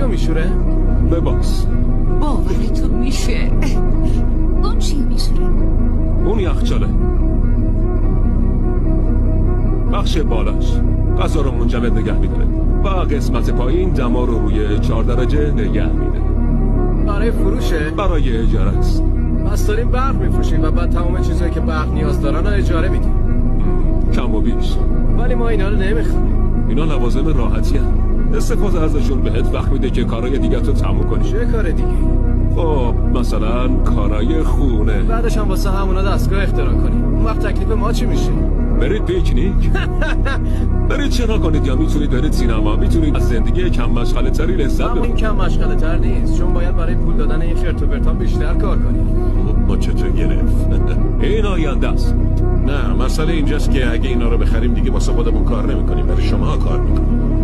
تو میشوره؟ بباس. باورتون میشه؟ اون چی میشوره؟ اون یخچاله. بخش بالاش غذا رو منجمد نگه میداره و قسمت پایین دما رو روی 4 درجه نگه میده. برای فروشه؟ برای اجاره است. پس داریم برق میفروشیم و بعد تمام چیزایی که برق نیاز دارن رو اجاره میدیم. کم و بیش. ولی ما اینا رو نمیخوایم. اینا لوازم راحتی هست. استفاده ازشون بهت وقت میده که کارهای دیگه تو تموم کنی. چه کار دیگه؟ خب مثلا کارهای خونه. بعدش هم واسه همونا دستگاه اختراع کنیم. اون وقت تکلیف ما چی میشه؟ برید پیکنیک. برید شنا کنید یا میتونید برید سینما. میتونید از زندگی کم مشغله تری لذت اما ببرید. این کم مشغله تر نیست، چون باید برای پول دادن این خرت و پرتا بیشتر کار کنیم. ما چطور گرفت؟ این آینده است. نه مسئله اینجاست که اگه اینا رو بخریم دیگه واسه خودمون کار نمیکنیم، برای شما کار میکنیم.